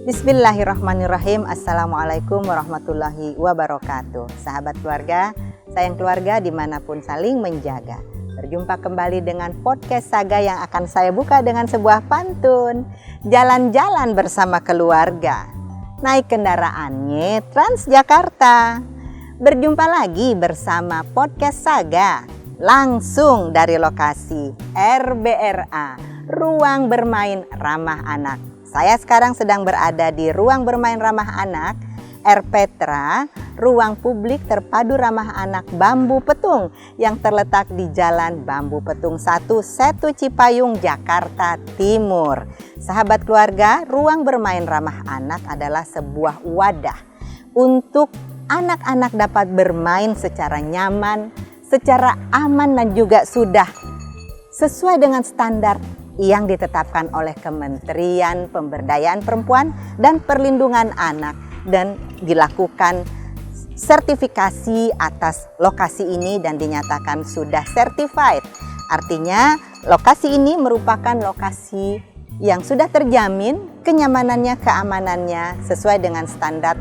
Bismillahirrahmanirrahim. Assalamualaikum warahmatullahi wabarakatuh. Sahabat keluarga, sayang keluarga dimanapun saling menjaga. Berjumpa kembali dengan podcast Saga yang akan saya buka dengan sebuah pantun. Jalan-jalan bersama keluarga, naik kendaraannya Transjakarta. Berjumpa lagi bersama podcast Saga, langsung dari lokasi RBRA, Ruang Bermain Ramah Anak. Saya sekarang sedang berada di Ruang Bermain Ramah Anak RPetra, Ruang Publik Terpadu Ramah Anak Bambu Petung yang terletak di Jalan Bambu Petung 1, Setu Cipayung, Jakarta Timur. Sahabat keluarga, Ruang Bermain Ramah Anak adalah sebuah wadah untuk anak-anak dapat bermain secara nyaman, secara aman dan juga sudah sesuai dengan standar yang ditetapkan oleh Kementerian Pemberdayaan Perempuan dan Perlindungan Anak dan dilakukan sertifikasi atas lokasi ini dan dinyatakan sudah certified. Artinya lokasi ini merupakan lokasi yang sudah terjamin kenyamanannya, keamanannya sesuai dengan standar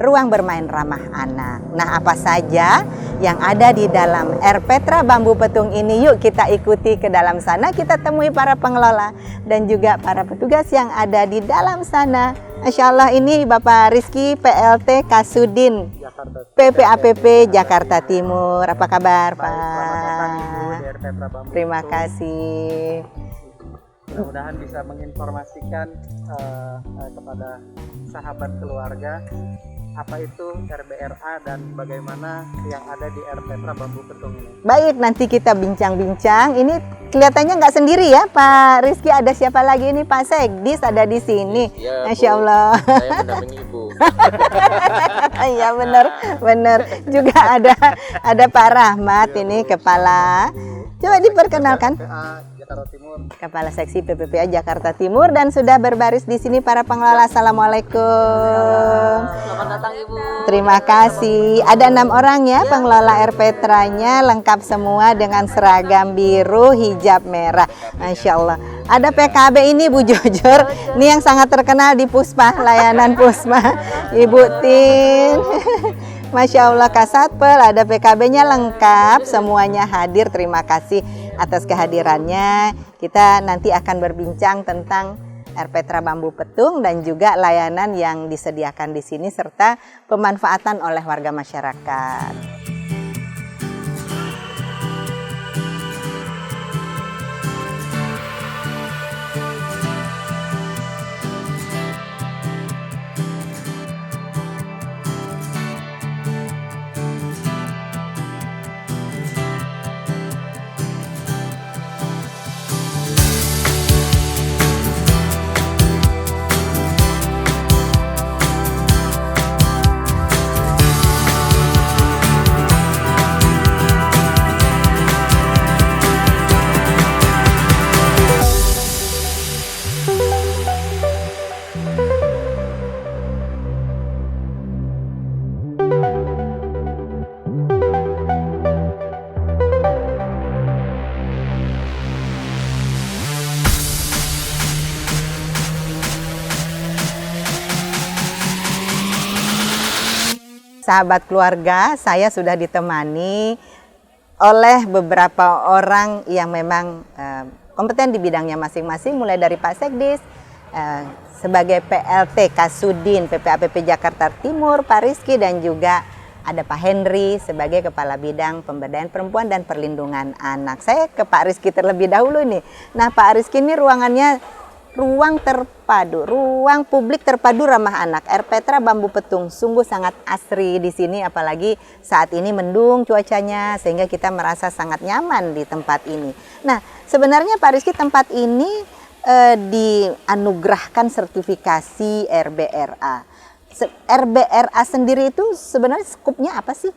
ruang bermain ramah anak. Nah, apa saja yang ada di dalam RPetra Bambu Petung ini? Yuk kita ikuti ke dalam sana, kita temui para pengelola dan juga para petugas yang ada di dalam sana. Masya Allah, ini Bapak Rizky PLT Kasudin PPAPP Jakarta Timur. Apa kabar, Pak? Terima kasih. Mudah-mudahan bisa menginformasikan kepada sahabat keluarga apa itu RBRA dan bagaimana yang ada di RPetra Bambu Petung ini. Baik, nanti kita bincang-bincang. Ini kelihatannya nggak sendiri ya Pak Rizky, ada siapa lagi ini? Pak Sekdis ada di sini. Ya, Masya Bu, Allah. saya mendampingi Ibu. Iya benar. Juga ada Pak Rahmat ini kepala. Coba diperkenalkan. PPA Jakarta Timur. Kepala Seksi PPPA Jakarta Timur dan sudah berbaris di sini para pengelola. Assalamualaikum. Selamat datang Ibu. Terima kasih. Ada 6 orang ya pengelola RPetranya, lengkap semua dengan seragam biru, hijab merah. Masya Allah. Ada PKB ini Bu Jojor, ini yang sangat terkenal di Puspa, layanan Puspa. Ibu Tin. Masya Allah, Kasatpel, ada PKB-nya lengkap, semuanya hadir. Terima kasih atas kehadirannya. Kita nanti akan berbincang tentang RPetra Bambu Petung dan juga layanan yang disediakan di sini serta pemanfaatan oleh warga masyarakat. Sahabat keluarga, saya sudah ditemani oleh beberapa orang yang memang kompeten di bidangnya masing-masing, mulai dari Pak Sekdis sebagai PLT Kasudin PPAPP Jakarta Timur, Pak Rizky, dan juga ada Pak Henry sebagai Kepala Bidang Pemberdayaan Perempuan dan Perlindungan Anak. Saya ke Pak Rizky terlebih dahulu nih. Nah, Pak Rizky ini ruangannya ruang terpadu, ruang publik terpadu ramah anak RPetra Bambu Petung. Sungguh sangat asri di sini, apalagi saat ini mendung cuacanya sehingga kita merasa sangat nyaman di tempat ini. Nah, sebenarnya Pak Rizky, tempat ini dianugerahkan sertifikasi RBRA. RBRA sendiri itu sebenarnya skupnya apa sih?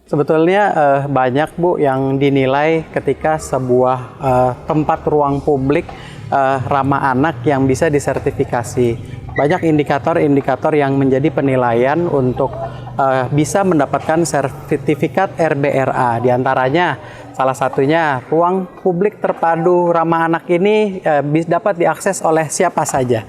Sebetulnya banyak Bu yang dinilai ketika sebuah tempat ruang publik ramah anak yang bisa disertifikasi. banyak indikator-indikator yang menjadi penilaian untuk bisa mendapatkan sertifikat RBRA. Di antaranya salah satunya ruang publik terpadu ramah anak ini dapat diakses oleh siapa saja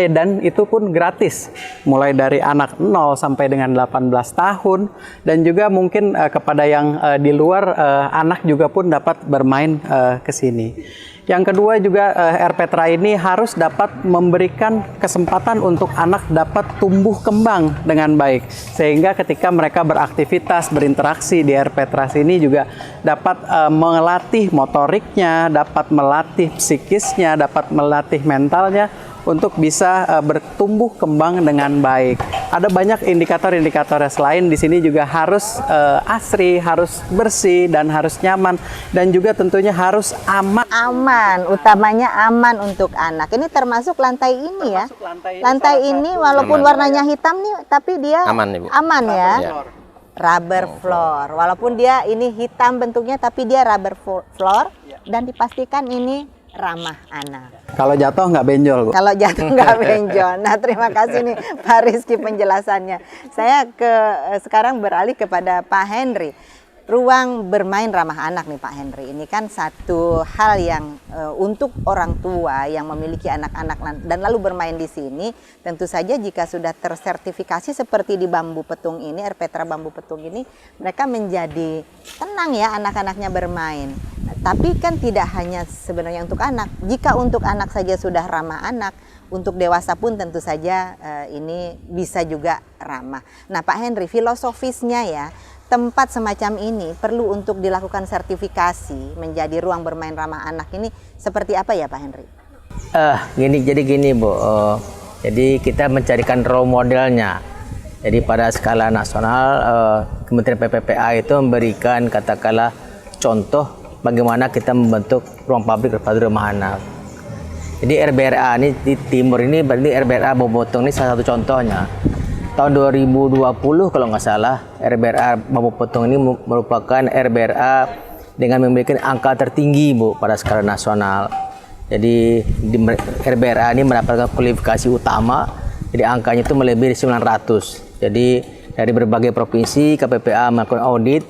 dan itu pun gratis mulai dari anak 0 sampai dengan 18 tahun dan juga mungkin kepada yang di luar anak juga pun dapat bermain ke sini. Yang kedua juga RPetra ini harus dapat memberikan kesempatan untuk anak dapat tumbuh kembang dengan baik. Sehingga ketika mereka beraktivitas, berinteraksi di RPetra ini juga dapat melatih motoriknya, dapat melatih psikisnya, dapat melatih mentalnya untuk bisa bertumbuh kembang dengan baik. Ada banyak indikator-indikator selain di sini juga harus asri, harus bersih dan harus nyaman dan juga tentunya harus aman. Aman, utamanya aman untuk anak. Ini termasuk lantai ini ya. Lantai ini walaupun aman. warnanya hitam nih, tapi dia Aman, Ibu. aman ya. Ya. Rubber floor. Walaupun dia ini hitam bentuknya, tapi dia rubber floor dan dipastikan ini ramah anak. Kalau jatuh nggak benjol, Bu. Kalau jatuh nggak benjol. Nah, terima kasih nih Pak Rizky penjelasannya. Saya sekarang beralih kepada Pak Henry. Ruang bermain ramah anak nih Pak Henry. Ini kan satu hal yang untuk orang tua yang memiliki anak-anak dan lalu bermain di sini, tentu saja jika sudah tersertifikasi seperti di Bambu Petung ini, RPetra Bambu Petung ini, mereka menjadi tenang ya anak-anaknya bermain. Tapi kan tidak hanya sebenarnya untuk anak. Jika untuk anak saja sudah ramah anak, untuk dewasa pun tentu saja ini bisa juga ramah. Nah Pak Henry, filosofisnya ya, tempat semacam ini perlu untuk dilakukan sertifikasi menjadi ruang bermain ramah anak ini seperti apa ya Pak Henry? Gini Bu, jadi kita mencarikan role modelnya. Jadi pada skala nasional Kementerian PPPA itu memberikan katakanlah contoh bagaimana kita membentuk ruang publik terpadu ramah anak. Jadi RBRA ini di timur ini berarti RBRA Bambu Petung ini salah satu contohnya. Tahun 2020 kalau nggak salah RBRA Bambu Petung ini merupakan RBRA dengan memiliki angka tertinggi Bu pada skala nasional. Jadi di RBRA ini mendapatkan kualifikasi utama, jadi angkanya itu melebihi 900. Jadi dari berbagai provinsi KPPA melakukan audit,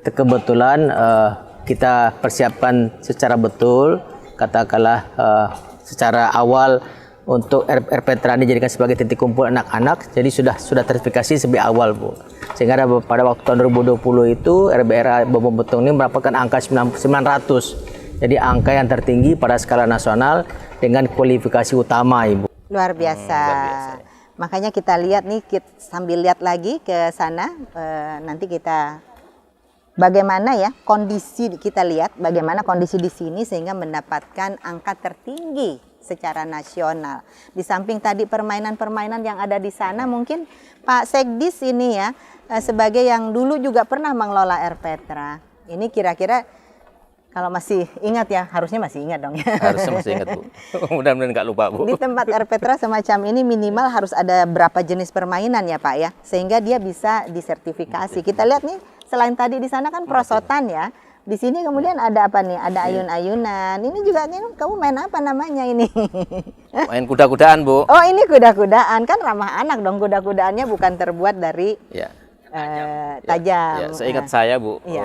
kebetulan kita persiapkan secara betul, katakanlah secara awal untuk RPetra ini dijadikan sebagai titik kumpul anak-anak, jadi sudah terverifikasi lebih awal Bu. Sehingga pada waktu tahun 2020 itu RBRA Bambu Petung ini mendapatkan angka 900. Jadi angka yang tertinggi pada skala nasional dengan kualifikasi utama Ibu. Luar biasa. Makanya kita lihat nih, sambil lihat lagi ke sana, nanti kita bagaimana ya kondisi, kita lihat bagaimana kondisi di sini sehingga mendapatkan angka tertinggi secara nasional. Di samping tadi permainan-permainan yang ada di sana, mungkin Pak Sekdis ini ya sebagai yang dulu juga pernah mengelola RPetra. Ini kira-kira kalau masih ingat ya, harusnya masih ingat dong ya. Harusnya masih ingat Bu. Mudah-mudahan nggak lupa Bu. Di tempat RPetra semacam ini minimal harus ada berapa jenis permainan ya Pak ya, sehingga dia bisa disertifikasi. Kita lihat nih, selain tadi di sana kan prosotan ya. Di sini kemudian ada apa nih? Ada ayun-ayunan. Ini juga nih, kamu main apa namanya ini? Main kuda-kudaan Bu. Oh ini kuda-kudaan, kan ramah anak dong. Kuda-kudaannya bukan terbuat dari Ya. tajam. Ya, seingat saya Bu, Iya.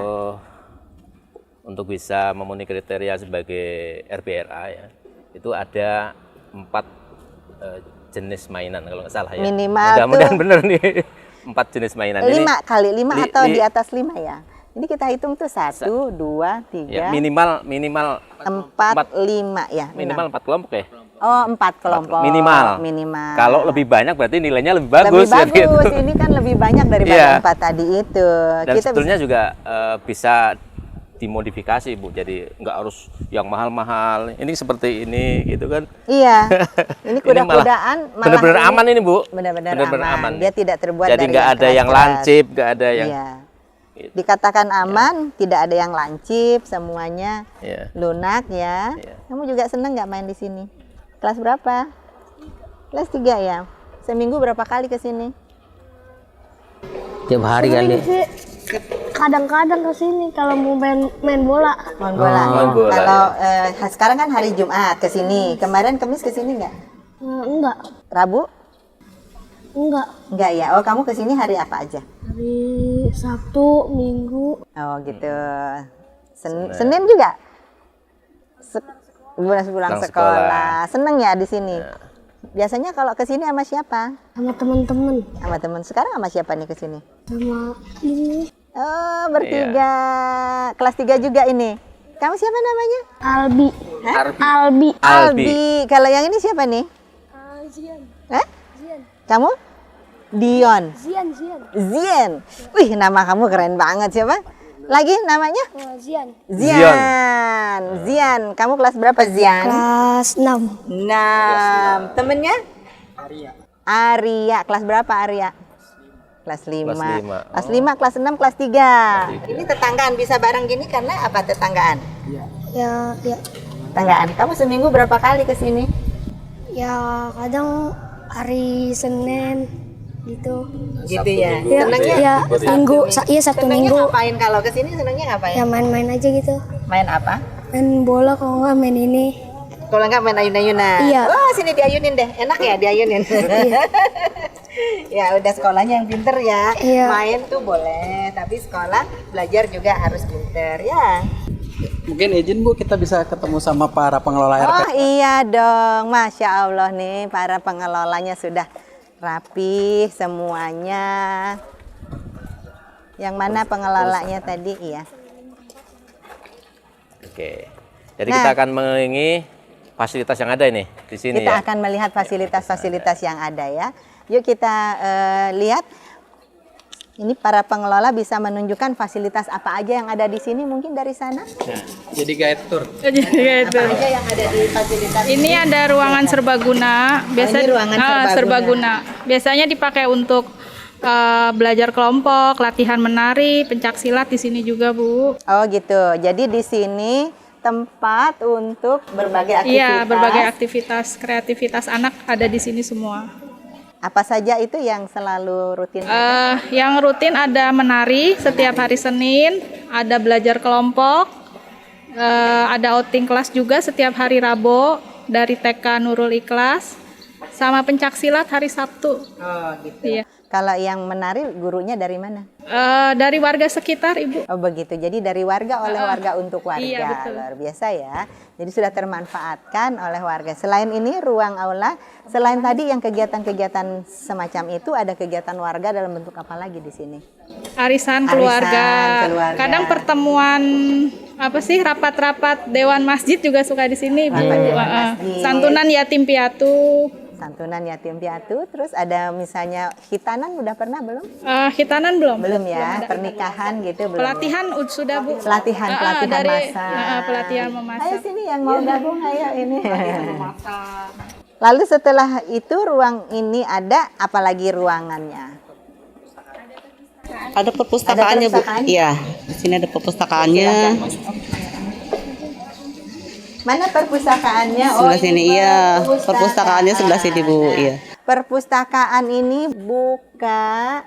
untuk bisa memenuhi kriteria sebagai RBRA ya, itu ada 4 jenis mainan kalau nggak salah ya. Minimal Mudah-mudahan tuh benar nih 4 jenis mainan. 5 kali 5 atau di atas 5 ya? Ini kita hitung tuh 1, 2, 3, Ya, minimal 4, 5 ya. minimal 4 kelompok ya. Oh 4 kelompok. Minimal. Kalau lebih banyak berarti nilainya lebih bagus. Lebih bagus. Gitu. Ini kan lebih banyak daripada Iya. 4 tadi itu. Dan sebetulnya juga bisa dimodifikasi Bu, jadi nggak harus yang mahal-mahal. Ini seperti ini gitu kan. Iya. Ini kuda-kudaan malah benar-benar aman ini Bu. Benar-benar Benar-benar aman. Dia tidak terbuat jadi dari nggak ada yang keras-keras. lancip, nggak ada yang. Iya. Dikatakan aman, tidak ada yang lancip, semuanya Iya. lunak ya. Iya. Kamu juga seneng nggak main di sini? Kelas berapa? Kelas 3 ya. Seminggu berapa kali ke sini? Tiap hari kali. Kadang-kadang ke sini kalau mau main bola. Main bola. main bola, Kalau sekarang kan hari Jumat ke sini. Kemarin Kamis ke sini nggak? Enggak. Rabu? Enggak. Enggak ya. Oh, kamu kesini hari apa aja? Hari Sabtu, Minggu. Oh, gitu. Senin juga? Pulang Pulang sekolah. Seneng ya di sini? Biasanya kalau kesini sama siapa? Sama teman-teman. Sama teman. Sekarang sama siapa nih kesini? Sama ini. Oh, bertiga. Kelas 3 juga ini. Kamu siapa namanya? Albi. Arbi. Albi. Albi. Kalau yang ini siapa nih? Zian. Eh? Zian. Kamu? Dion. Zian. Zien. Wih, nama kamu keren banget. Siapa? Lagi namanya? Zian. Zian. Zian. Kamu kelas berapa, Zian? Kelas 6. 6. Temennya? Arya. Kelas berapa Arya? Kelas 5. Kelas 5. Kelas 5, kelas 6, kelas 3. Ini tetanggaan bisa bareng gini karena apa tetanggaan? Ya. Tetanggaan. Kamu seminggu berapa kali ke sini? Ya kadang hari Senin gitu. Gitu ya. Ya, Senangnya? ya Minggu. Iya Sabtu Senangnya Minggu. ngapain kalau ke sini? Senangnya ngapain? Ya main-main aja gitu. Main apa? Main bola kalau nggak main ini. Kalau enggak main ayun-ayunan. Iya. Wah, sini diayunin deh. Enak ya diayunin. Ya udah sekolahnya yang pinter ya. Iya. Main tuh boleh, tapi sekolah belajar juga harus pinter ya. Mungkin izin Bu, kita bisa ketemu sama para pengelola RP. Oh iya dong, Masya Allah nih para pengelolanya sudah rapi semuanya. Yang mana pengelolanya tadi? Iya. Oke. Jadi kita akan mengenai fasilitas yang ada ini di sini Kita ya. akan melihat fasilitas-fasilitas yang ada ya. Yuk kita lihat. Ini para pengelola bisa menunjukkan fasilitas apa aja yang ada di sini mungkin dari sana. Nah, jadi guide tour. Apa aja yang ada di fasilitas Ini ada ruangan serbaguna. ini ruangan serbaguna. Serbaguna. Biasanya dipakai untuk belajar kelompok, latihan menari, pencak silat di sini juga, Bu. Oh gitu. Jadi di sini tempat untuk berbagai aktivitas. Iya, berbagai aktivitas kreativitas anak ada di sini semua. Apa saja itu yang selalu rutin? Yang rutin ada menari setiap hari Senin, ada belajar kelompok, ada outing kelas juga setiap hari Rabu dari TK Nurul Ikhlas, sama pencak silat hari Sabtu. Oh gitu. Iya. Kalau yang menari gurunya dari mana? Dari warga sekitar, Ibu. Oh begitu. Jadi dari warga oleh warga untuk warga. Iya, betul. Luar biasa ya. Jadi sudah termanfaatkan oleh warga. Selain ini ruang aula, selain tadi yang kegiatan-kegiatan semacam itu ada kegiatan warga dalam bentuk apa lagi di sini? Arisan Arisan keluarga. keluarga. Kadang pertemuan rapat-rapat dewan masjid juga suka di sini, Bu. Rapat dewan masjid. Santunan yatim piatu. Santunan yatim piatu, terus ada misalnya hitanan udah pernah belum? Hitanan belum? Belum ya, pernikahan gitu belum. Pelatihan sudah, Bu. Pelatihan dari masak. pelatihan Ayo memasak. sini yang mau gabung ayo ini. Lalu setelah itu ruang ini ada apalagi ruangannya? Ada perpustakaannya, Ada perpustakaan? Bu. Iya, di sini ada perpustakaannya. Mana perpustakaannya? Sebelah sini, ini iya. Perpustakaannya sebelah sini, Bu. Iya. Perpustakaan ini buka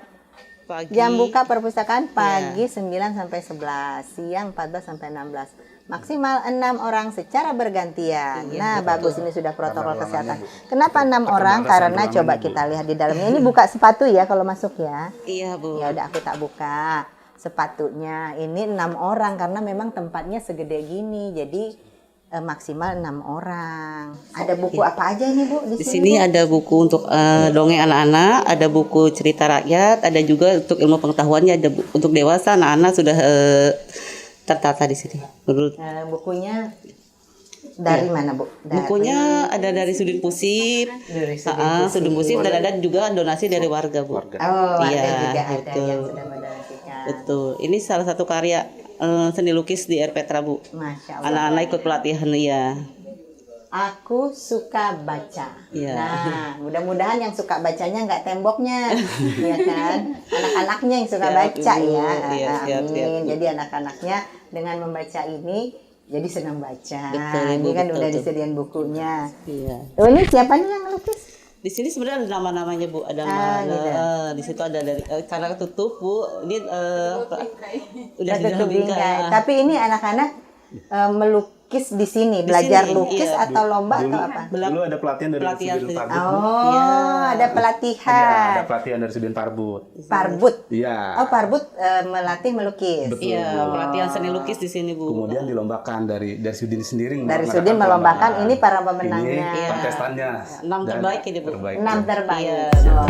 Pagi. jam buka perpustakaan pagi 9 sampai 11, siang 14 sampai 16. Maksimal 6 orang secara bergantian. Nah, bagus ini sudah protokol kesehatan. Kenapa 6 orang? Karena coba kita lihat di dalamnya. Ini buka sepatu ya kalau masuk ya. Iya, Bu. Ya udah aku tak buka sepatunya. Ini 6 orang karena memang tempatnya segede gini. Jadi maksimal 6 orang. Ada buku apa aja ini Bu di Di sini? sini ada buku untuk dongeng anak-anak, ada buku cerita rakyat, ada juga untuk ilmu pengetahuannya, ada untuk dewasa, anak-anak sudah tertata di sini. Menurut Bukunya dari mana Bu? bukunya ada dari Sudin Pusip, Sudin Pusip, dan ada juga donasi dari warga, Bu. Oh, warga Iya, juga ada betul. yang sudah mendonasikan. Betul. Ini salah satu karya seni lukis di RPTRA, Bu. Masya Allah. Anak-anak ikut pelatihan, ya. Aku suka baca. Iya. Nah, mudah-mudahan yang suka bacanya nggak temboknya, ya kan? Anak-anaknya yang suka Siap, baca Ibu. ya. Iya, siap, Amin. siap, Bu. Jadi anak-anaknya dengan membaca ini jadi senang baca. Betul, Ibu, Ini kan betul, udah betul. disediain bukunya. Iya. Oh, ini siapa nih yang ngelukis? Di sini sebenarnya ada nama-namanya, Bu. Ada gitu. di situ ada dari karena tutup, Bu. Ini udah Ratu di dalam Bingkai. bingkai. Tapi ini anak-anak melukis lukis di sini, belajar sini, lukis iya. atau lomba Dulu- atau apa? Dulu ada pelatihan dari Pelatihan Sudin tuh. Parbud. Oh, Iya. ada Iya, pelatihan. ada pelatihan dari Sudin Parbud. Parbud. Iya. Oh, Parbud melatih melukis. Betul. Iya, pelatihan seni lukis di sini, Bu. Kemudian dilombakan dari Sudin sendiri. Dari mengadakan Sudin melombakan, perlombaan. ini para pemenangnya. Ini Iya. kontestannya. 6 Dan terbaik ini, Bu. terbaik. 6 terbaik. Iya. Oh.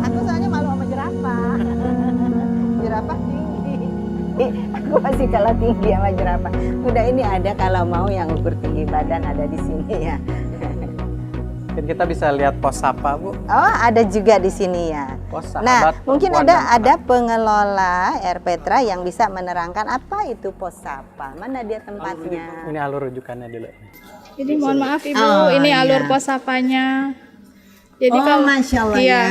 Aku soalnya malu sama jerapah. Jerapah tinggi. Aku masih kalah tinggi sama jerapah. Udah ini ada kalau mau yang ukur tinggi badan ada di sini ya. Mungkin kita bisa lihat pos sapa, Bu. Oh, ada juga di sini ya. Pos Nah, sahabat mungkin perempuan dan ada pengelola Air Petra yang bisa menerangkan apa itu pos sapa. Mana dia tempatnya? Ini alur rujukannya dulu. Jadi mohon maaf Ibu, Oh, ini iya. alur pos sapanya. Jadi Oh, kalau Masya Allah iya,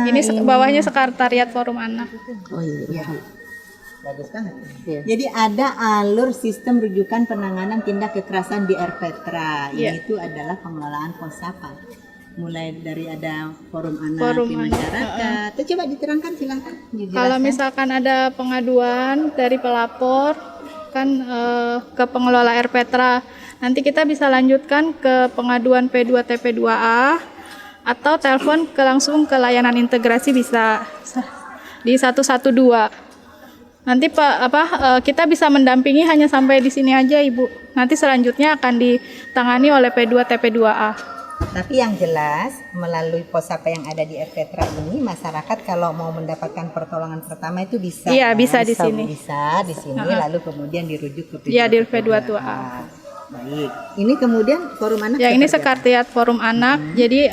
ya. ini bawahnya sekretariat Forum Anak. Oh iya. Bagus banget. Iya. Jadi ada alur sistem rujukan penanganan tindak kekerasan di Air Petra, Iya. yaitu adalah pengelolaan pos sapa. Mulai dari ada forum anak Forum di anak, masyarakat. Itu coba diterangkan silakan. dijelaskan. Kalau misalkan ada pengaduan dari pelapor kan ke pengelola Air Petra, nanti kita bisa lanjutkan ke pengaduan P2TP2A atau telepon langsung ke layanan integrasi bisa di 112. Nanti kita bisa mendampingi hanya sampai di sini aja Ibu. Nanti selanjutnya akan ditangani oleh P2TP2A. Tapi yang jelas melalui pos sapa yang ada di Air Petra ini, masyarakat kalau mau mendapatkan pertolongan pertama itu bisa. Iya, kan? bisa di sini. Bisa di sini, lalu kemudian dirujuk ke Iya, di P2TP2A. Baik. Ini kemudian forum anak. Yang ini seperti apa? sekretariat Forum Anak. Jadi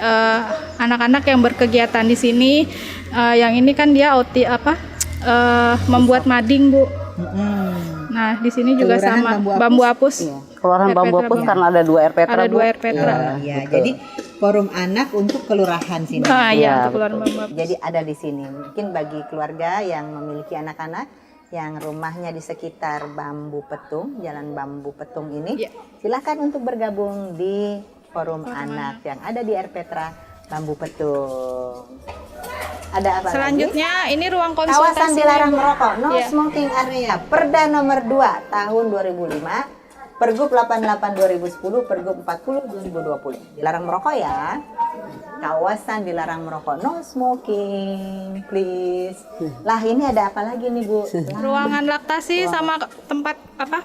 anak-anak yang berkegiatan di sini, yang ini kan dia membuat mading, Bu. Nah, di sini juga Kelurahan sama Bambu Apus. Keluaran Air Bambu Petra, Apus Bu. karena ada 2 Air Petra. Ada Bu. 2 Air Petra. Iya, jadi forum anak untuk kelurahan sini. Nah, Iya, iya, untuk Kelurahan Bambu Apus. Jadi ada di sini. Mungkin bagi keluarga yang memiliki anak-anak yang rumahnya di sekitar Bambu Petung, Jalan Bambu Petung ini, Iya. silakan untuk bergabung di forum anak yang ada di Air Petra Bambu Petung. Ada apa Selanjutnya ini ruang lagi? Kawasan konsultasi. dilarang merokok, no Iya. smoking area, Perda nomor 2 tahun 2005, Pergub 88 2010, Pergub 40 2020. Dilarang merokok ya. Kawasan dilarang merokok, no smoking, please. Lah ini ada apa lagi nih Bu? Ruangan laktasi sama tempat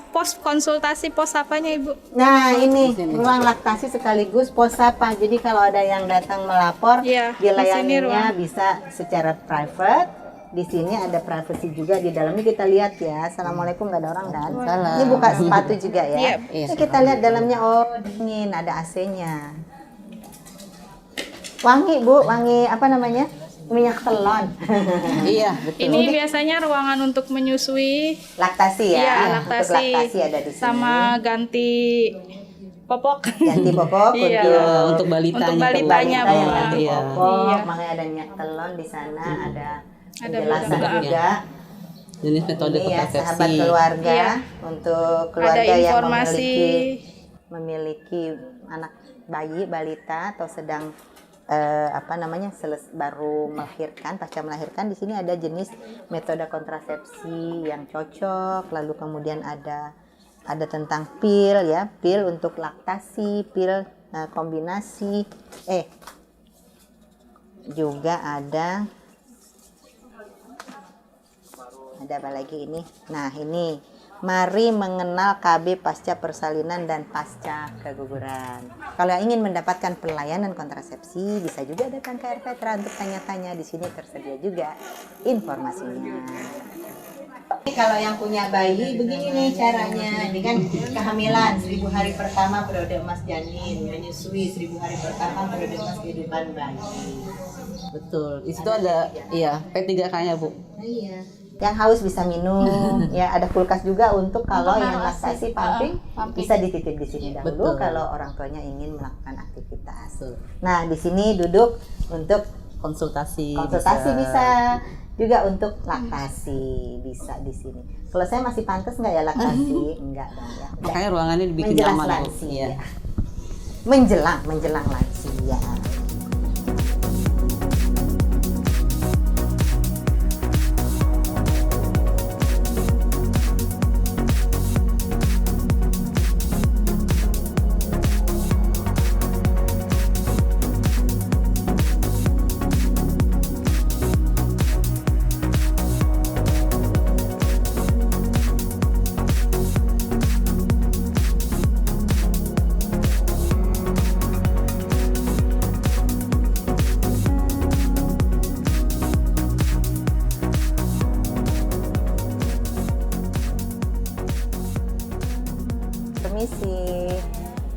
pos konsultasi pos apanya Ibu? Nah ini ruang laktasi sekaligus pos sapa. Jadi kalau ada yang datang melapor, Iya, di sini dilayaninya ruang. bisa secara private. Di sini ada privacy juga di dalamnya, kita lihat ya. Assalamualaikum, nggak ada orang kan? Ini buka sepatu juga ya. Iya. Ini kita lihat dalamnya, oh dingin, ada AC-nya. Wangi Bu, wangi apa namanya? Minyak telon. Iya, betul. Ini biasanya ruangan untuk menyusui, Laktasi ya. iya, Untuk laktasi, laktasi ada di sini. sama ganti popok. Ganti popok Iya. Untuk balitanya. Untuk balitanya, balita yang Bu. ganti Iya. popok, Iya. makanya ada minyak telon di sana, ada Ada penjelasan juga. juga. Jenis metode Ini ya kontrasepsi. sahabat keluarga, Iya. untuk keluarga Ada yang informasi. memiliki anak bayi balita atau sedang baru melahirkan, pasca melahirkan, di sini ada jenis metode kontrasepsi yang cocok, lalu kemudian ada tentang pil ya, pil untuk laktasi, pil kombinasi, juga ada apa lagi ini? Nah ini, mari mengenal KB pasca persalinan dan pasca keguguran. Kalau yang ingin mendapatkan pelayanan kontrasepsi, bisa juga datang ke Air Petra untuk tanya-tanya. Di sini tersedia juga informasinya. Ini kalau yang punya bayi, begini nih caranya. Ini kan kehamilan 1000 hari pertama periode emas janin, menyusui 1000 hari pertama periode emas kehidupan bayi. Betul. Di situ ada P3K-nya, Bu. Iya. Yang haus bisa minum, ya ada kulkas juga untuk kalau yang laktasi pumping bisa dititip di sini dahulu kalau orang tuanya ingin melakukan aktivitas. Nah, di sini duduk untuk Konsultasi bisa. Juga untuk laktasi bisa di sini. Kalau saya masih pantas nggak ya laktasi? Enggak dong ya. Makanya ruangannya dibikin Menjelang nyaman, Bu. lansia. Iya. Menjelang lansia. Permisi,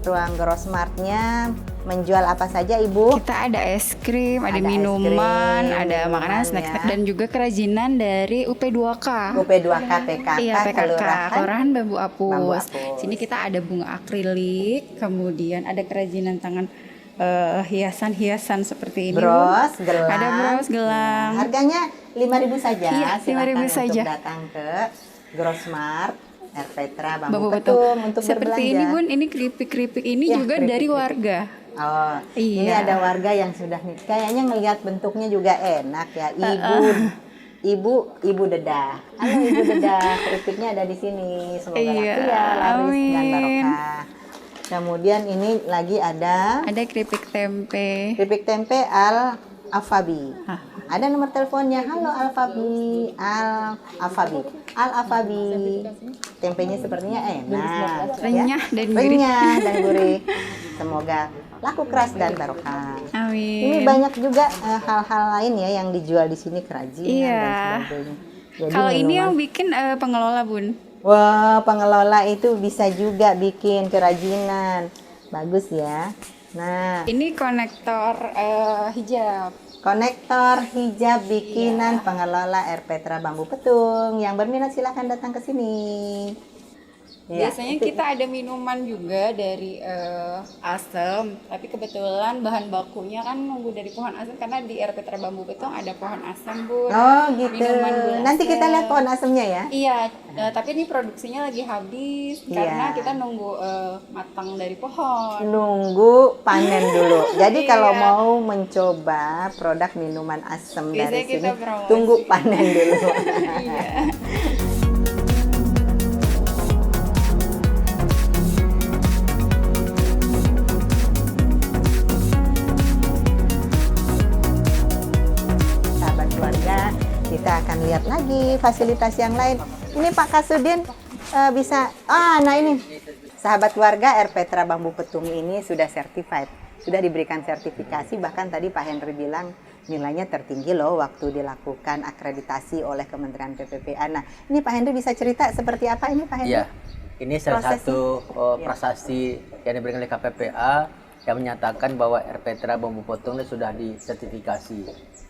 ruang Grosmartnya menjual apa saja, Ibu? Kita ada es krim, ada Ada es minuman, krim, ada makanan, minuman, snack-snack, ya. dan juga kerajinan dari UP2K. UP2K PKK, Iya, PKK, Kelurahan Bambu Apus. Bambu Apus. Sini kita ada bunga akrilik, kemudian ada kerajinan tangan hiasan-hiasan seperti ini. Bros, Bu. gelang. Ada bros, gelang. Harganya 5.000 saja. Iya, 5.000 Silakan saja. untuk datang ke Grosmart Petra Bambu Bambu Petung Petung. untuk Seperti berbelanja. ini Bun, ini keripik-keripik ini Ya, juga dari keripik-keripik. warga. Oh, ini Iya. ada warga yang sudah nih. Kayaknya melihat bentuknya juga enak ya. Ibu Dedah. Halo Ibu Dedah, keripiknya ada di sini. Semoga Iya, laku ya, laris dan amin. barokah. Kemudian ini lagi ada Ada keripik tempe. keripik tempe Al Afabi. Ada nomor teleponnya. Halo Al Afabi. Tempenya sepertinya enak. Renyah dan gurih. Renyah dan gurih. Semoga laku keras dan barokah. Ini Amin. banyak juga hal-hal lain ya yang dijual di sini, kerajinan Iya. dan sebagainya. Jadi Kalau ini minuman- yang bikin pengelola Bun. Wah, pengelola itu bisa juga bikin kerajinan. Bagus ya. Nah, Ini konektor hijab. konektor hijab bikinan pengelola R Petra Bambu Petung. Yang berminat silahkan datang ke sini. Ya, Biasanya itu- kita ada minuman juga dari asem, tapi kebetulan bahan bakunya kan nunggu dari pohon asem karena di R Petra Bambu Petung ada pohon asem Bu. Oh gitu. Minuman gula Nanti kita asem. lihat pohon asemnya ya. Iya, tapi ini produksinya lagi habis Iya. karena kita nunggu matang dari pohon. Nunggu panen dulu. Jadi Iya. kalau mau mencoba produk minuman asam Biasanya dari sini, kita promosi. tunggu panen dulu. Iya. Sahabat keluarga, kita akan lihat lagi fasilitas yang lain. Ini Pak Kasudin bisa, nah ini sahabat keluarga R Petra Bambu Petung ini sudah certified, sudah diberikan sertifikasi. Bahkan tadi Pak Henry bilang nilainya tertinggi loh waktu dilakukan akreditasi oleh Kementerian PPPA. Nah, ini Pak Henry bisa cerita seperti apa ini Pak Henry? Iya, ini salah Prosesnya. satu Iya. prestasi yang diberikan oleh KPPA yang menyatakan bahwa R Petra Bambu Petung ini sudah disertifikasi.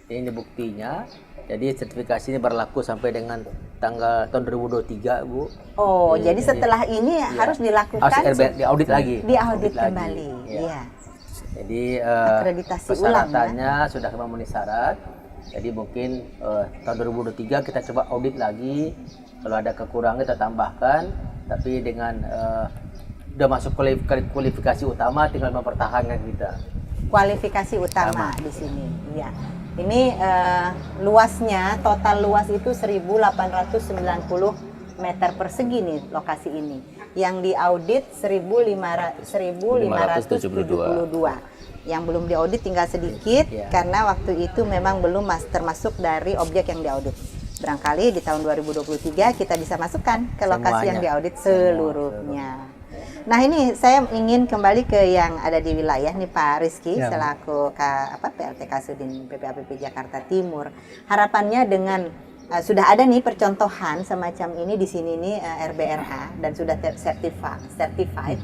Ini buktinya. Jadi sertifikasi ini berlaku sampai dengan tahun 2023, Bu. Oh, Iya, jadi setelah ini harus dilakukan Harus diaudit lagi. diaudit lagi. kembali. Iya. Iya. Jadi Akreditasi ulang, persyaratannya sudah memenuhi syarat. Jadi mungkin tahun 2023 kita coba audit lagi. Kalau ada kekurangan kita tambahkan. Tapi dengan udah masuk kualifikasi utama, tinggal mempertahankan kita. Kualifikasi utama di sini. Iya. Ini luasnya, total luas itu 1.890 meter persegi nih lokasi ini. Yang diaudit 1.572. Yang belum diaudit tinggal sedikit Iya. karena waktu itu memang belum termasuk dari objek yang diaudit. Barangkali di tahun 2023 kita bisa masukkan ke lokasi yang Semuanya. diaudit seluruhnya. Nah ini saya ingin kembali ke yang ada di wilayah nih Pak Rizky Ya, Bu. selaku PLT Kasudin PPAPP Jakarta Timur. Harapannya dengan sudah ada nih percontohan semacam ini di sini nih RBRA dan sudah certified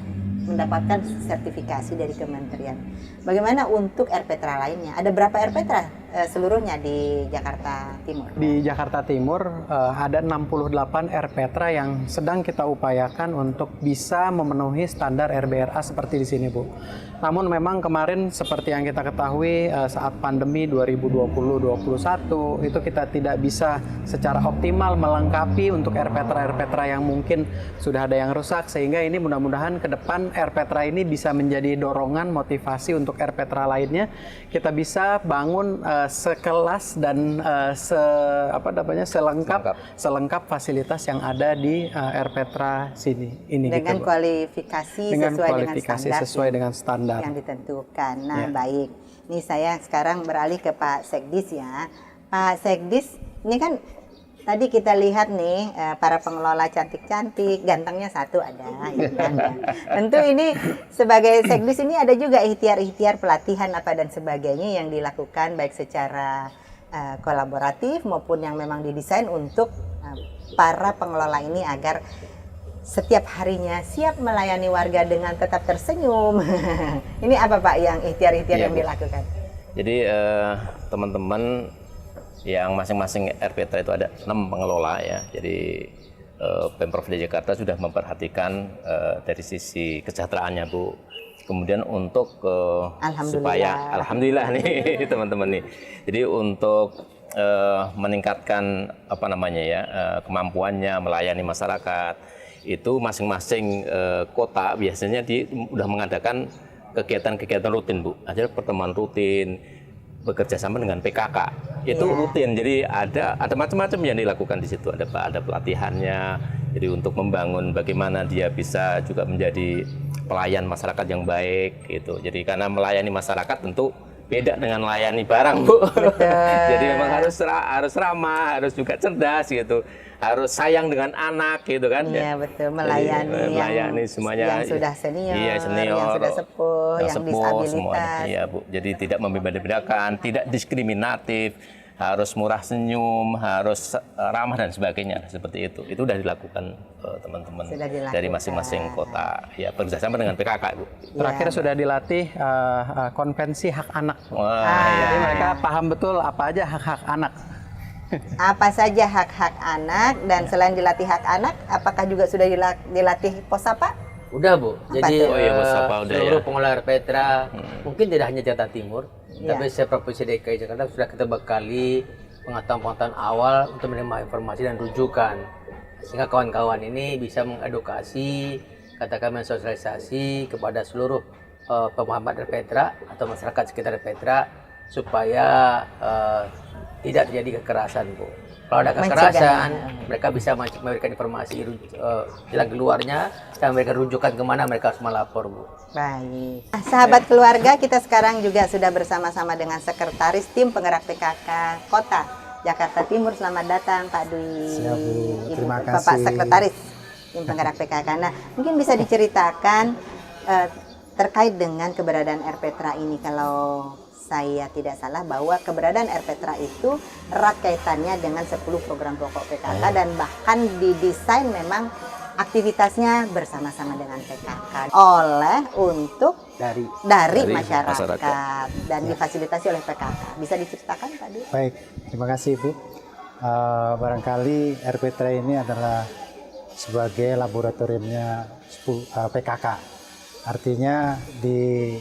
mendapatkan sertifikasi dari kementerian. Bagaimana untuk R Petra lainnya? Ada berapa R Petra seluruhnya di Jakarta Timur? Di Jakarta Timur ada 68 RPTRA yang sedang kita upayakan untuk bisa memenuhi standar RBRA seperti di sini, Bu. Namun memang kemarin seperti yang kita ketahui saat pandemi 2020-2021 itu kita tidak bisa secara optimal melengkapi untuk RPTRA yang mungkin sudah ada yang rusak, sehingga ini mudah-mudahan ke depan RPTRA ini bisa menjadi dorongan motivasi untuk RPTRA lainnya. Kita bisa bangun sekelas dan selengkap fasilitas yang ada di RPTRA sini. Ini dengan gitu, kualifikasi sesuai dengan standar yang ditentukan. Nah, ya. baik. Nih saya sekarang beralih ke Pak Sekdis ya. Pak Sekdis, ini kan tadi kita lihat nih para pengelola cantik-cantik, gantengnya satu ada, ya kan? Tentu ini sebagai Sekdis ini ada juga ikhtiar-ikhtiar pelatihan apa dan sebagainya yang dilakukan baik secara kolaboratif maupun yang memang didesain untuk para pengelola ini agar setiap harinya siap melayani warga dengan tetap tersenyum. Ini apa Pak yang ikhtiar-ikhtiar yang dilakukan? Jadi teman-teman yang masing-masing RPTRA itu ada 6 pengelola ya. Jadi Pemprov DKI Jakarta sudah memperhatikan dari sisi kesejahteraannya, Bu. Kemudian untuk alhamdulillah nih teman-teman nih. Jadi untuk meningkatkan kemampuannya melayani masyarakat, itu masing-masing kota biasanya sudah mengadakan kegiatan-kegiatan rutin, Bu. Ada pertemuan rutin, bekerja sama dengan PKK. Itu rutin. Jadi ada macam-macam yang dilakukan di situ. Ada pelatihannya. Jadi untuk membangun bagaimana dia bisa juga menjadi pelayan masyarakat yang baik gitu. Jadi karena melayani masyarakat tentu beda dengan melayani barang, Bu. Jadi memang harus ramah, harus juga cerdas gitu. Harus sayang dengan anak gitu kan. Iya, betul, melayani semuanya yang sudah senior, yang sudah sepuh, yang disabilitas. Semuanya. Iya, Bu. Jadi tidak membeda-bedakan, tidak diskriminatif, harus murah senyum, harus ramah dan sebagainya seperti itu. Itu sudah dilakukan teman-teman dari masing-masing kota. Ya, bekerjasama dengan PKK, Bu. Terakhir sudah dilatih konvensi hak anak. Jadi mereka paham betul apa aja hak-hak anak. Apa saja hak-hak anak, dan selain dilatih hak anak, apakah juga sudah dilatih Posapa? Udah, Bu. Jadi seluruh ya. pengelola RPTRA mungkin tidak hanya Jakarta Timur, tapi Provinsi DKI Jakarta sudah kita bekali pengetahuan-pengetahuan awal untuk menerima informasi dan rujukan, sehingga kawan-kawan ini bisa mengedukasi, katakan mensosialisasi kepada seluruh pemahaman RPTRA atau masyarakat sekitar RPTRA supaya tidak terjadi kekerasan, Bu. Kalau ada kekerasan, mereka bisa memberikan informasi jalan keluarnya dan memberikan rujukan kemana mereka harus melapor, Bu. Baik. Sahabat keluarga, kita sekarang juga sudah bersama-sama dengan Sekretaris Tim Penggerak PKK Kota Jakarta Timur. Selamat datang Pak Dwi. Siap, Bu. Terima kasih. Bapak Sekretaris Tim Penggerak PKK. Nah, mungkin bisa diceritakan terkait dengan keberadaan RPTRA ini. Kalau saya tidak salah bahwa keberadaan RPTRA itu erat kaitannya dengan 10 program pokok PKK dan bahkan didesain memang aktivitasnya bersama-sama dengan PKK dari masyarakat dan difasilitasi oleh PKK. Bisa diceritakan tadi? Baik, terima kasih Bu. Barangkali RPTRA ini adalah sebagai laboratoriumnya PKK. Artinya di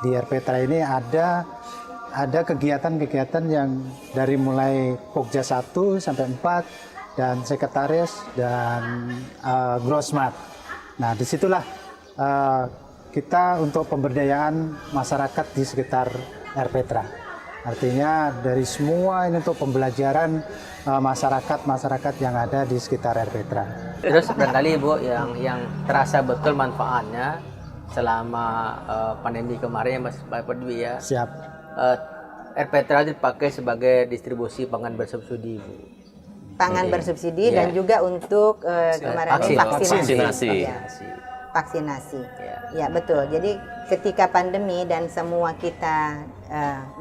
RPTRA ini ada kegiatan-kegiatan yang dari mulai Pokja 1 sampai 4 dan sekretaris dan Grosmat. Nah, disitulah kita untuk pemberdayaan masyarakat di sekitar RPTRA. Artinya dari semua ini untuk pembelajaran masyarakat yang ada di sekitar RPTRA. Terus barangkali Bu yang terasa betul manfaatnya selama pandemi kemarin ya Mas Pak Dwi ya. Siap. RPTRA dipakai sebagai distribusi pangan bersubsidi, Bu. Pangan bersubsidi dan juga untuk kemarin vaksinasi. Vaksinasi. Ya, betul. Jadi ketika pandemi dan semua kita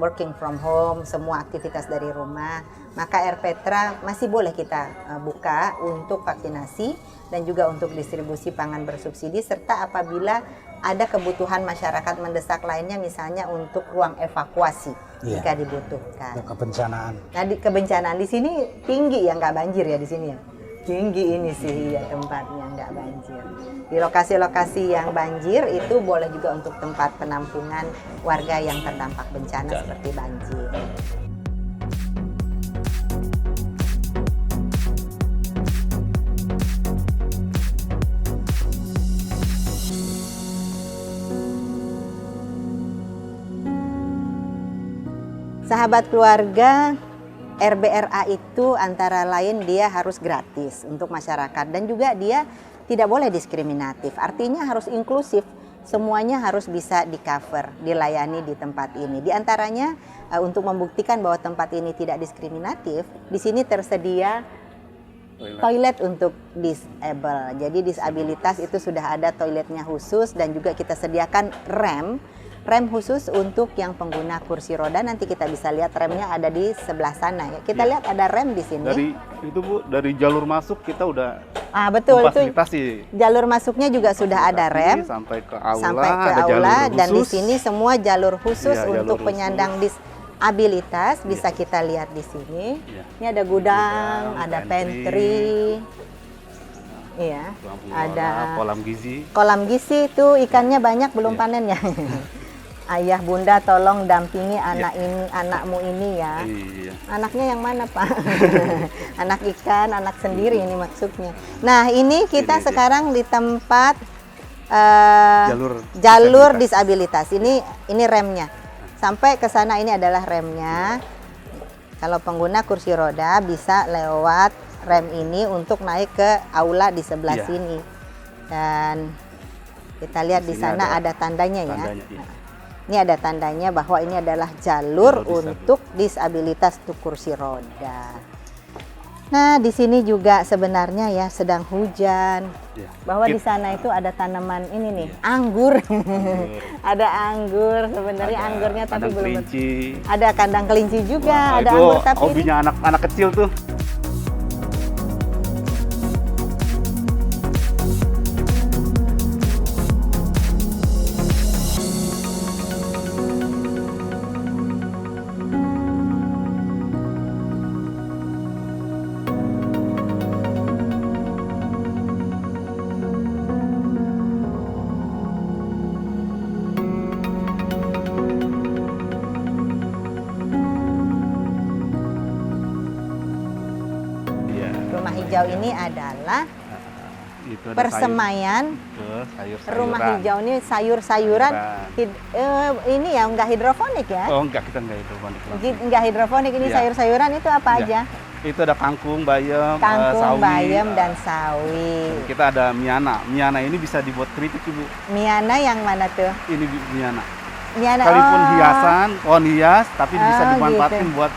working from home, semua aktivitas dari rumah, maka RPTRA masih boleh kita buka untuk vaksinasi dan juga untuk distribusi pangan bersubsidi, serta apabila ada kebutuhan masyarakat mendesak lainnya, misalnya untuk ruang evakuasi. Iya. jika dibutuhkan. Untuk kebencanaan. Nah, kebencanaan di sini tinggi ya, nggak banjir ya di sini ya. Tinggi ini sih ya tempatnya, nggak banjir. Di lokasi-lokasi yang banjir itu boleh juga untuk tempat penampungan warga yang terdampak bencana seperti banjir. Sahabat keluarga, RBRA itu antara lain dia harus gratis untuk masyarakat dan juga dia tidak boleh diskriminatif. Artinya harus inklusif, semuanya harus bisa di-cover, dilayani di tempat ini. Di antaranya untuk membuktikan bahwa tempat ini tidak diskriminatif, di sini tersedia toilet untuk disable. Jadi disabilitas itu sudah ada toiletnya khusus dan juga kita sediakan rem khusus untuk yang pengguna kursi roda. Nanti kita bisa lihat remnya ada di sebelah sana ya. Kita lihat ada rem di sini. Dari itu Bu, dari jalur masuk kita udah betul itu. fasilitasi. Jalur masuknya juga sudah ada rem Sampai ke aula, sampai ke ada aula jalur dan di khusus. sini semua jalur khusus Iya, untuk jalur penyandang disabilitas bisa kita lihat di sini. Iya. Ini ada gudang, ada pantry. Iya, ada kolam gizi itu ikannya banyak belum panen ya. Ayah bunda tolong dampingi anakmu ini ya. Iya. Anaknya yang mana Pak? Anak ikan, anak sendiri ini maksudnya. Nah ini kita sekarang di tempat jalur disabilitas. Ini remnya. Sampai ke sana ini adalah remnya. Kalau pengguna kursi roda bisa lewat rem ini untuk naik ke aula di sebelah sini. Dan kita lihat di sana ada tandanya ya. Ini ada tandanya bahwa ini adalah jalur untuk disabilitas untuk kursi roda. Nah, di sini juga sebenarnya ya sedang hujan. Bahwa di sana itu ada tanaman ini nih, anggur. Ada anggur, sebenarnya anggurnya tapi belum. Kelinci. Ada kandang kelinci juga, Wah, ada itu anggur tapi hobinya anak-anak kecil tuh. rumah hijau ini adalah Itu ada persemaian sayur-sayuran. rumah hijau ini sayur-sayuran ini ya enggak hidroponik ya? Oh enggak, kita enggak hidroponik. Enggak hidroponik ini Iya. sayur-sayuran itu apa Iya. aja? Itu ada kangkung, bayam, Kangkung, sawi. bayam dan sawi. Kita ada miana. Miana ini bisa dibuat keripik Ibu. Miana yang mana tuh? Ini miana. Miana Sekalipun hiasan, pohon hias, tapi bisa Oh, dimanfaatkan gitu. buat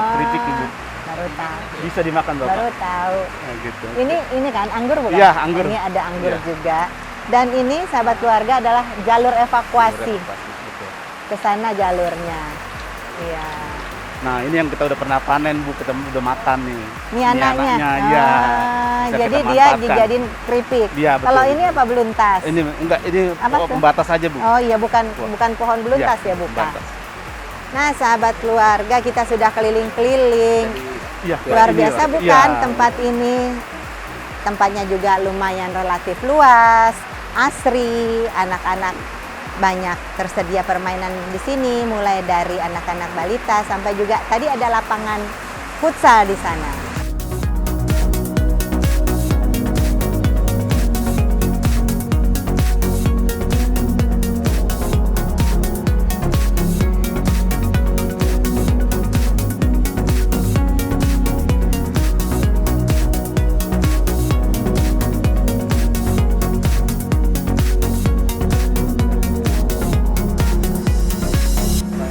keripik Ibu. Baru tahu. Bisa dimakan Bapak. Baru tahu. Nah, gitu. Ini kan anggur bukan? Iya, anggur. Ini ada anggur Iya. juga. Dan ini sahabat keluarga adalah jalur evakuasi. Betul. Ke sana jalurnya. Iya. Nah ini yang kita udah pernah panen Bu, kita udah makan nih. Miananya. Iya. Bisa Jadi kita dia manfaatkan. dijadiin keripik. Iya, betul. Kalau ini apa beluntas? Ini enggak, ini Apa tuh? pembatas aja Bu. Oh iya, bukan pohon beluntas ya, bukan. pembatas. Nah, sahabat keluarga, kita sudah keliling-keliling. Iya, Luar ini biasa lah. bukan Iya. tempat ini. Tempatnya juga lumayan relatif luas, asri, anak-anak banyak tersedia permainan di sini, mulai dari anak-anak balita sampai juga tadi ada lapangan futsal di sana.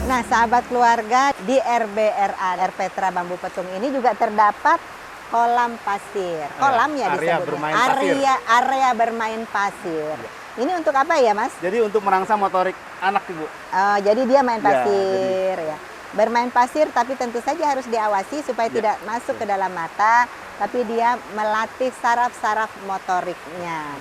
Nah, sahabat keluarga, di RBRA Petra Bambu Petung ini juga terdapat kolam pasir. Kolam ya area disebutnya. bermain pasir. Area bermain pasir. Ini untuk apa ya, Mas? Jadi untuk merangsang motorik anak Ibu. Jadi dia main Ya, pasir ya. Bermain pasir tapi tentu saja harus diawasi supaya tidak masuk ke dalam mata, tapi dia melatih saraf-saraf motoriknya.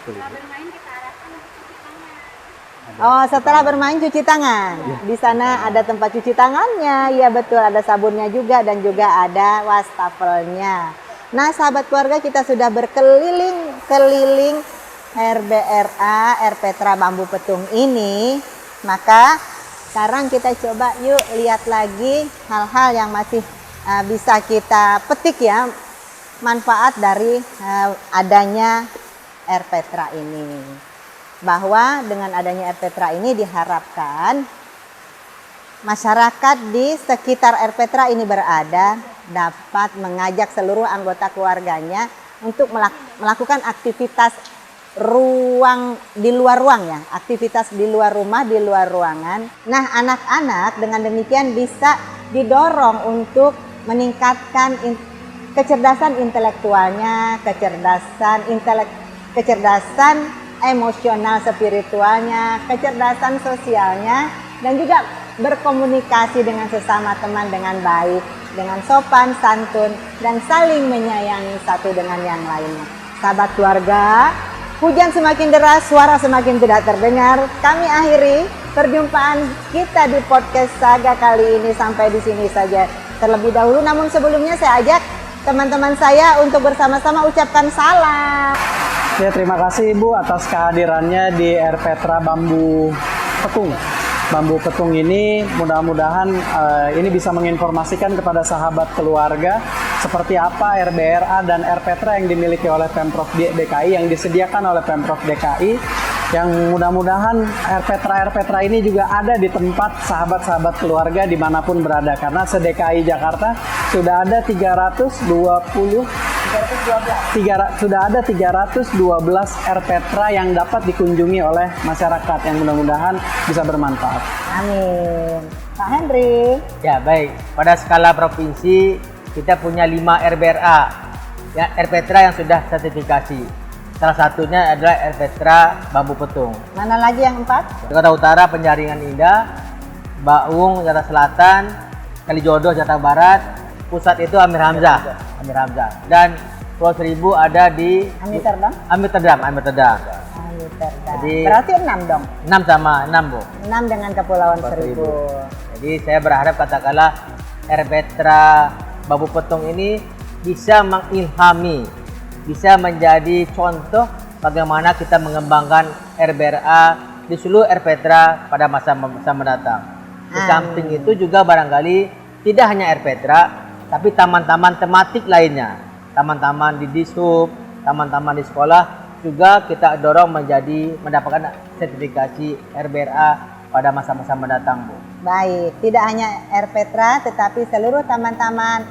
Oh, setelah bermain cuci tangan. Di sana ada tempat cuci tangannya. Iya betul, ada sabunnya juga dan juga ada wastafelnya. Nah, sahabat keluarga, kita sudah berkeliling RBRA Erpetra Bambu Petung ini. Maka sekarang kita coba yuk lihat lagi hal-hal yang masih bisa kita petik ya, manfaat dari adanya Erpetra ini. Bahwa dengan adanya Erpetra ini diharapkan masyarakat di sekitar Erpetra ini berada dapat mengajak seluruh anggota keluarganya untuk melakukan aktivitas di luar ruang ya, aktivitas di luar rumah, di luar ruangan. Nah, anak-anak dengan demikian bisa didorong untuk meningkatkan kecerdasan intelektualnya, kecerdasan emosional spiritualnya, kecerdasan sosialnya, dan juga berkomunikasi dengan sesama teman dengan baik, dengan sopan, santun, dan saling menyayangi satu dengan yang lainnya. Sahabat keluarga, hujan semakin deras, suara semakin tidak terdengar. Kami akhiri perjumpaan kita di podcast Saga kali ini sampai di sini saja terlebih dahulu. Namun sebelumnya saya ajak teman-teman saya untuk bersama-sama ucapkan salam. Ya, terima kasih Ibu atas kehadirannya di Erpetra Bambu Petung. Bambu Petung ini mudah-mudahan ini bisa menginformasikan kepada sahabat keluarga seperti apa RBRA dan Erpetra yang dimiliki oleh Pemprov DKI, yang disediakan oleh Pemprov DKI, yang mudah-mudahan Erpetra ini juga ada di tempat sahabat-sahabat keluarga dimanapun berada, karena se-DKI Jakarta sudah ada 312 Erpetra yang dapat dikunjungi oleh masyarakat, yang mudah-mudahan bisa bermanfaat. Amin. Pak Henry. Ya, baik. Pada skala provinsi kita punya 5 RBRA ya, Erpetra yang sudah sertifikasi. Salah satunya adalah Erpetra Bambu Petung. Mana lagi yang 4? Jakarta Utara Penjaringan Indah, Baung Jakarta Selatan, Kalijodo Jakarta Barat, pusat itu Amir Hamzah. Dan Pulau Seribu ada di Amsterdam. Jadi berarti 6 dong. 6 sama 6, Bu. 6 dengan Kepulauan Seribu. Jadi saya berharap katakanlah Erpetra Bambu Petung ini bisa mengilhami, bisa menjadi contoh bagaimana kita mengembangkan RBRA di seluruh Erpetra pada masa mendatang. Di samping itu juga barangkali tidak hanya Erpetra, tapi taman-taman tematik lainnya, taman-taman di Dishub, taman-taman di sekolah juga kita dorong mendapatkan sertifikasi RBRA pada masa-masa mendatang, Bu. Baik, tidak hanya Erpetra tetapi seluruh taman-taman,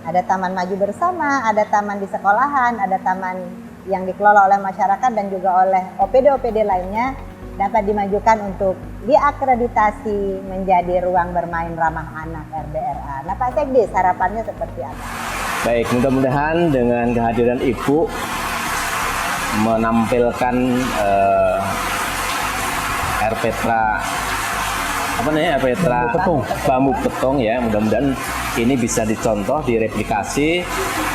ada taman maju bersama, ada taman di sekolahan, ada taman yang dikelola oleh masyarakat dan juga oleh OPD-OPD lainnya dapat dimajukan untuk diakreditasi menjadi ruang bermain ramah anak RBRA. Nah, Pak Sekdi, harapannya seperti apa? Baik, mudah-mudahan dengan kehadiran Ibu menampilkan Erpetra Bambu Petung ya, mudah-mudahan ini bisa dicontoh, direplikasi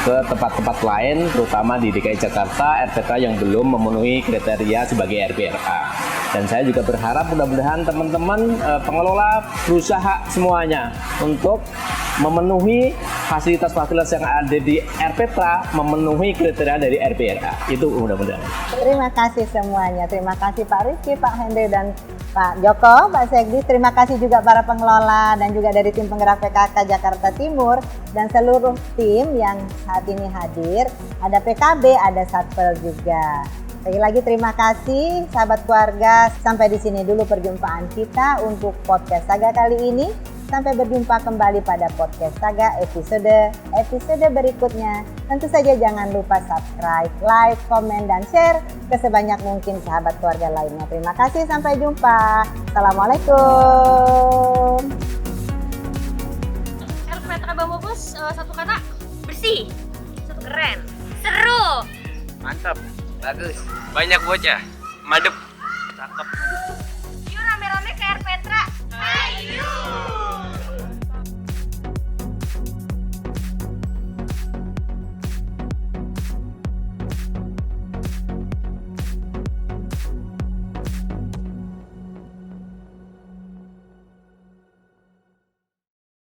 ke tempat-tempat lain, terutama di DKI Jakarta, Erpetra yang belum memenuhi kriteria sebagai RBRA. Dan saya juga berharap mudah-mudahan teman-teman pengelola berusaha semuanya untuk memenuhi fasilitas-fasilitas yang ada di Erpetra, memenuhi kriteria dari RBRA. Itu mudah-mudahan. Terima kasih semuanya. Terima kasih Pak Rizky, Pak Henry, dan Pak Joko, Pak Sekdi. Terima kasih juga para pengelola dan juga dari tim penggerak PKK Jakarta Timur dan seluruh tim yang saat ini hadir. Ada PKB, ada Satpel juga. Sekali lagi terima kasih sahabat keluarga. Sampai di sini dulu perjumpaan kita untuk podcast Saga kali ini. Sampai berjumpa kembali pada podcast Saga episode berikutnya. Tentu saja jangan lupa subscribe, like, komen, dan share ke sebanyak mungkin sahabat keluarga lainnya. Terima kasih, sampai jumpa. Assalamualaikum. Erpetra Bambu Bus, satu kata, bersih, satu keren, seru, mantap, bagus, banyak bocah, madep, cakep.